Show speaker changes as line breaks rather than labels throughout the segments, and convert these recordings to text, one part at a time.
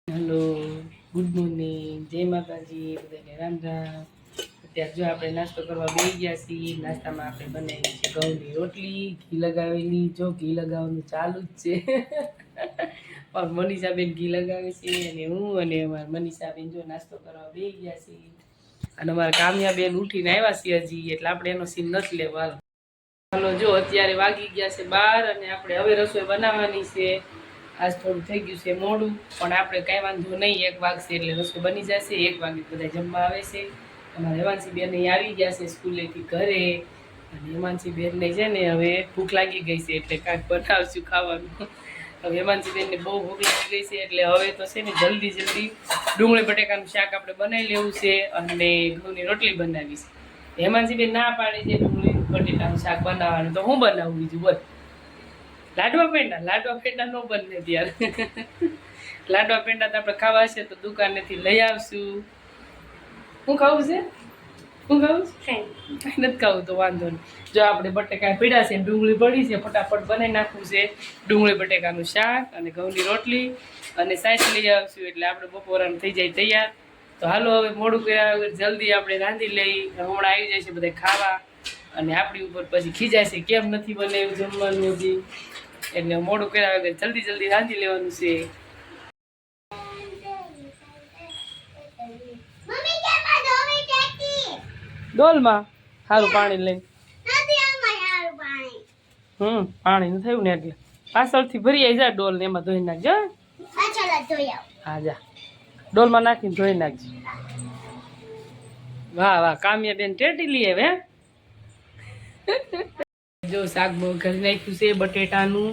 Hello, good morning, જય માતાજી, બધાને રામ રામ. અત્યારે જો આપણે નાસ્તો કરવા બેસી ગયા છીએ. નાસ્તામાં આપણે બનાવી છે ઘઉંની રોટલી, ઘી લગાવેલી. જો ઘી લગાવવાનું ચાલુ જ છે. પણ મનીષાબેન ઘી લગાવે છે અને હું અને અમારા મનીષાબેન જો નાસ્તો કરવા બેસી ગયા છીએ. અને અમારા કામયાબેન ઉઠીને આવ્યા છીએ હજી, એટલે આપણે એનો સીન નથી લેવા. હાલો, જો અત્યારે વાગી ગયા છે 12 અને આપણે હવે રસોઈ બનાવવાની છે. આજ થોડું થઈ ગયું છે મોડું, પણ આપણે કાંઈ વાંધો નહીં. 1 વાગશે એટલે રસોઈ બની જશે. 1 વાગે બધા જમવા આવે છે. અમારા હેમાંશી બેન અહીં આવી ગયા છે સ્કૂલેથી ઘરે. અને હેમાંશી બેનને છે ને હવે ભૂખ લાગી ગઈ છે, એટલે કાંઈક બનાવશું ખાવાનું. હવે હેમાંશી બેનને બહુ ભૂખ લાગી ગઈ છે, એટલે હવે તો છે ને જલ્દી ડુંગળી બટેકાનું શાક આપણે બનાવી લેવું છે અને ઘઉંની રોટલી બનાવી છે. હેમાંશી બેન ના પાડે છે ડુંગળી બટેટાનું શાક બનાવવાનું, તો હું બનાવું બીજું બોલ. લાડવા પેંડા ન બને ત્યારે. લાડવા પેંડા તો આપણે ખાવા હશે તો દુકાનેથી લઈ આવશું. શું ખાવું છે? શું ખાવું છે? કાંઈ નથી ખાવું તો વાંધો નહીં. જો આપણે બટેકા પીડા છે, ડુંગળી પડી છે, ફટાફટ બનાવી નાખવું છે ડુંગળી બટેકાનું શાક અને ઘઉંની રોટલી અને સાઈસ લઈ આવશું, એટલે આપણે બપોરાનું થઈ જાય તૈયાર. તો હાલો, હવે મોડું કર્યા વગર જલ્દી આપણે રાંધી લઈ. હમણાં આવી જાય છે બધા ખાવા અને આપણી ઉપર પછી ખીજાય છે કેમ નથી બનાવ્યું જમવાનું હજી. એટલે મોડું કર્યા વગર જલ્દી રાંધી લેવાનું છે. ડોલમાં સારું પાણી લઈ. પાણી ન થયું ને એટલે પાછળથી ભરી આવી જાય ડોલ ને, એમાં ધોઈ નાખજો. હા, જા ડોલમાં નાખીને ધોઈ નાખજો. વાહ વાહ, કામ્યા બેન ટેટી લઈ આવે. જો શાક કરી નાખ્યું છે બટેટાનું,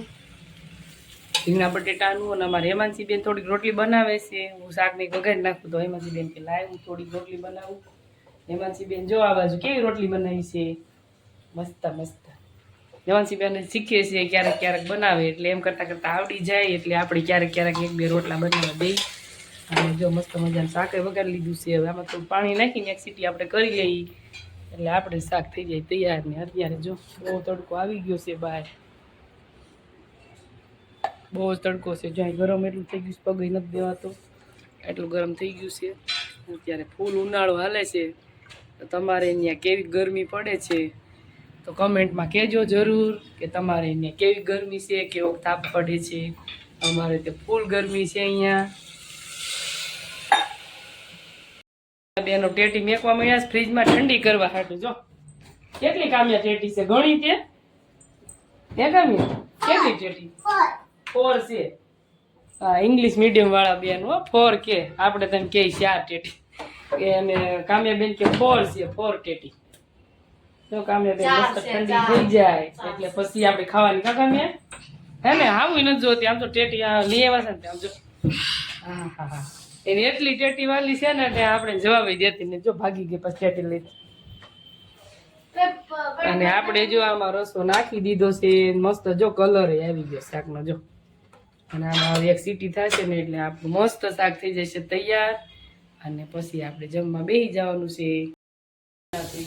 રીંગણા બટેટાનું. અને અમારે હેમાંશી બેન થોડીક રોટલી બનાવે છે. હું શાકની વઘારી નાખું તો હેમાંશી બેન કે લાય હું થોડીક રોટલી બનાવું. હેમાંશી બેન જો આ બાજુ કેવી રોટલી બનાવી છે, મસ્ત મસ્ત. હેમાંશી બેન શીખે છે, ક્યારેક બનાવે, એટલે એમ કરતાં આવડી જાય. એટલે આપણે ક્યારેક 1-2 રોટલા બનાવવા દઈ. અને જો મસ્ત મજાનું શાકે વઘારી લીધું છે. હવે આમાં થોડું પાણી નાખીને 1 સીટી આપણે કરી લઈએ, એટલે આપણે શાક થઈ જાય તૈયાર. ને અત્યારે જો બહુ તડકો આવી ગયો છે બહાર, બહુ જ તડકો છે. જ્યાં ગરમ એટલું થઈ ગયું છે, પગ નથી દેવાતો, એટલું ગરમ થઈ ગયું છે. અત્યારે ફૂલ ઉનાળો હાલે છે. તો તમારે અહીંયા કેવી ગરમી પડે છે તો કમેન્ટમાં કહેજો જરૂર કે તમારે અહીંયા કેવી ગરમી છે, કેવો તાપ પડે છે. અમારે તે ફૂલ ગરમી છે અહીંયા. બેનો ટેટી મેકવા મળ્યા ફ્રીજમાં ઠંડી કરવા હાટું. જો કેટલી કામ્યા ટેટી છે, ઘણી તે કામ્યા કેટલી ટેટી? 4 છે. હા, ઇંગ્લિશ મીડિયમ વાળા બેન હો, 4 કે આપણે તમે કે 4 ટેટી. અને કામ્યાબેન કે 4 છે, 4 ટેટી. તો કામ્યાબેન મસ્ત ઠંડી થઈ જાય એટલે પછી આપણે ખાવાની. કા કામ્યા હે ને? આવું નથી જોતી, આમ તો ટેટી લઈ આવ્યા છે ને આમ જો. હા હા હા, એની એટલી ટેટી વાલી છે ને ત્યાં આપણે જવાબ દેતી ને. જો ભાગી ગઈ પછી ટેટી લઈ. અને આપણે જો આમાં રસો નાખી દીધો છે મસ્ત. જો કલર આવી ગયો શાકનો જો. અને આમાં 1 સીટી થશે ને એટલે આપણું મસ્ત શાક થઈ જશે તૈયાર. અને પછી આપણે જમવા બેસી જવાનું છે.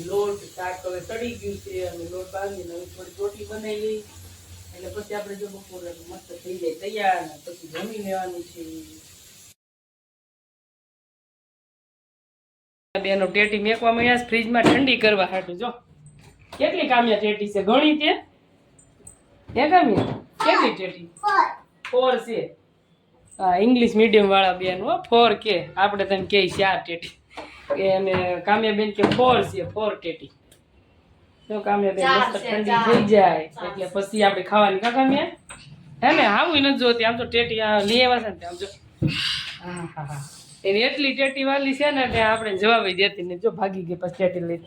લોટ શાક હવે સડી ગયું છે અને લોટ બાંધીને થોડી રોટલી બનાવી લઈ, એટલે પછી આપણે જો બપોરે મસ્ત થઈ જાય તૈયાર. પછી જમી લેવાનું છે. બેનો ટેટી મેકવા મળ્યા ફ્રીજમાં ઠંડી કરવા હાટું. જો કેટલી કામ્યા ટેટી છે, ઘણી તે કામ્યા કેટલી ટેટી? 4 છે. હા, ઇંગ્લિશ મીડિયમ વાળા બેન હો, 4 કે આપણે તમે કે 4 ટેટી. અને કામ્યાબેન કે 4 છે, 4 ટેટી. તો કામ્યાબેન મસ્ત ઠંડી થઈ જાય એટલે પછી આપણે ખાવાની. કા કામ્યા હે ને? આવું નથી જોતી, આમ તો ટેટી લઈ આવ્યા છે ને આમ જો. હા હા હા, એની એટલી ટેટી વાલી છે ને ત્યાં આપણે જવાબ દેતી ને. જો ભાગી ગઈ પછી ટેટી લઈ.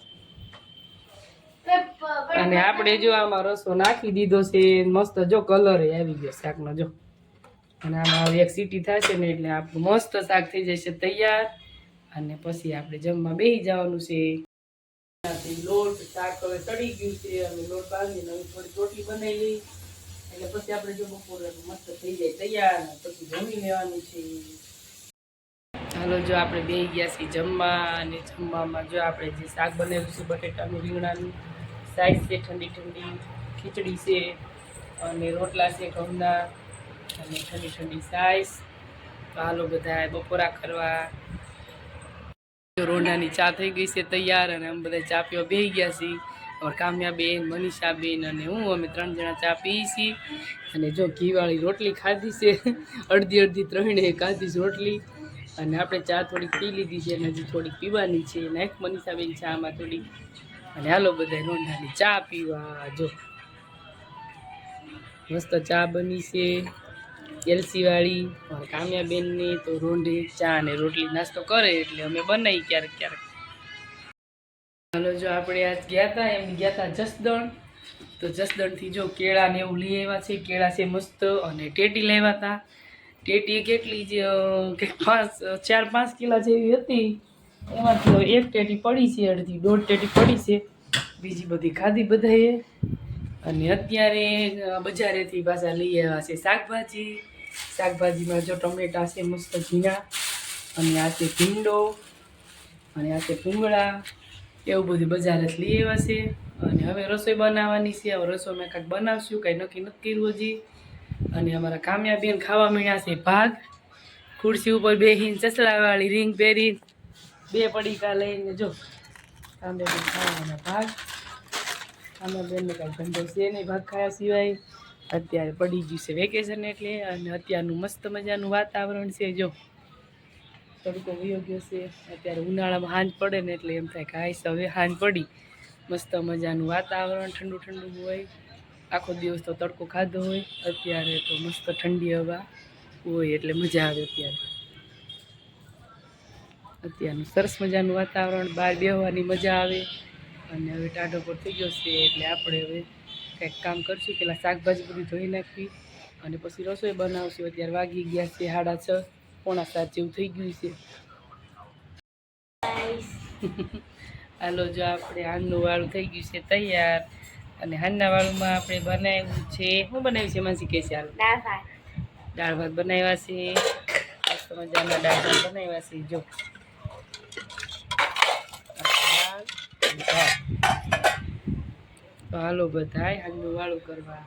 અને આપણે જો આમાં રસો નાખી દીધો છે મસ્ત. જો કલર આવી ગયો શાકનો જો. અને આમાં 1 સીટી થશે ને એટલે આપણું મસ્ત શાક થઈ જશે તૈયાર. અને પછી આપણે જમવા બેસી જવાનું છે. લોટ શાક હવે સડી ગયું છે અને લોટ બાંધીને થોડી રોટલી બનાવી લઈ, એટલે પછી આપણે જો બપોરે મસ્ત થઈ જાય તૈયાર. પછી જમી લેવાનું છે. હાલો, જો આપણે બેસી ગયા છીએ જમવા. અને જમવામાં જો આપણે જે શાક બનાવ્યું છે બટેટાનું રીંગણાનું, સાઈઝ છે ઠંડી ખીચડી છે અને રોટલા છે ઘઉંના અને ઠંડી સાઈઝ. તો હાલો બધા બપોરા કરવા. રોંઢાની ચા થઈ ગઈ છે તૈયાર અને અમે બધા ચા પીવા બેસી ગયા છીએ. અમારા કામ્યાબેન, મનીષાબેન અને હું અમે 3 જણા ચા પીએ છીએ. અને જો ઘીવાળી રોટલી ખાધી છે, અડધી ત્રણે ખાધી છે રોટલી. અને આપણે ચા થોડીક પી લીધી છે અને હજી થોડીક પીવાની છે. નાખ મનીષાબેન ચામાં થોડી. અને હાલો બધા રોંઢાની ચા પીવા. જો મસ્ત ચા બની છે એલસી વાળી. અને કામ્યાબેનની તો રોંઢે ચા અને રોટલી નાસ્તો કરે એટલે અમે બનાવી ક્યારેક. હાલો જો આપણે આજ ગયા હતા જસદણ. તો જસદણથી જો કેળા ને એવું લઈ આવ્યા છે. કેળા છે મસ્ત. અને ટેટી લાવ્યા હતા. ટેટી કેટલી જ કે 4-5 કિલા જેવી હતી. એમાંથી એક ટેટી પડી છે, અડધી 1.5 ટેટી પડી છે. બીજી બધી ખાધી બધાએ. અને અત્યારે બજારેથી પાછા લઈ આવ્યા છે શાકભાજી. શાકભાજીમાં જો ટમેટા છે મસ્ત ઝીણા, અને આ છે ભીંડો, અને આ છે ભૂંગળા. એવું બધું બજારેથી લઈ આવ્યા છે. અને હવે રસોઈ બનાવવાની છે. હવે રસોઈમાં કાંઈક બનાવશું, કાંઈ નક્કી નથી કર્યું હજી. અને અમારા કામ્યાબેન ખાવા મળ્યા છે ભાગ. ખુરશી ઉપર બેસીને ચસલાવાળી રીંગ પહેરીને 2 પડીકા લઈને જો કામ્યાબેન ખાવાના ભાગ. કામ્યાબેનને કાંઈ ધંધો છે નહીં ભાગ ખાયા સિવાય. અત્યારે પડી ગયું છે વેકેશન એટલે. અને અત્યારનું મસ્ત મજાનું વાતાવરણ છે. જો તડકો વયો ગયો છે. અત્યારે ઉનાળામાં સાંજ પડે ને એટલે એમ થાય કે હાઈસ હવે સાંજ પડી. મસ્ત મજાનું વાતાવરણ ઠંડુ હોય. આખો દિવસ તો તડકો ખાધો હોય. અત્યારે તો મસ્ત ઠંડી હવા હોય એટલે મજા આવે. અત્યારનું સરસ મજાનું વાતાવરણ, બહાર બેસવાની મજા આવે. અને હવે ટાઢો પર થઈ ગયો છે એટલે આપણે હવે કંઈક કામ કરશું. પહેલાં શાકભાજી બધી ધોઈ નાખવી અને પછી રસોઈ બનાવશું. અત્યારે વાગી ગયા છે 6:30, 6:45 જેવું થઈ ગયું છે. હાલો જો આપણે હાંડનું વાળું થઈ ગયું છે તૈયાર. અને હાંડના વાળુંમાં આપણે બનાવ્યું છે, શું બનાવ્યું છે માસી કહે છે? હાલ દાળ ભાત બનાવ્યા છે. મસ્ત મજાના દાળ ભાત બનાવ્યા છે. જો તો હાલો બધાય હાંડનું વાળું કરવા.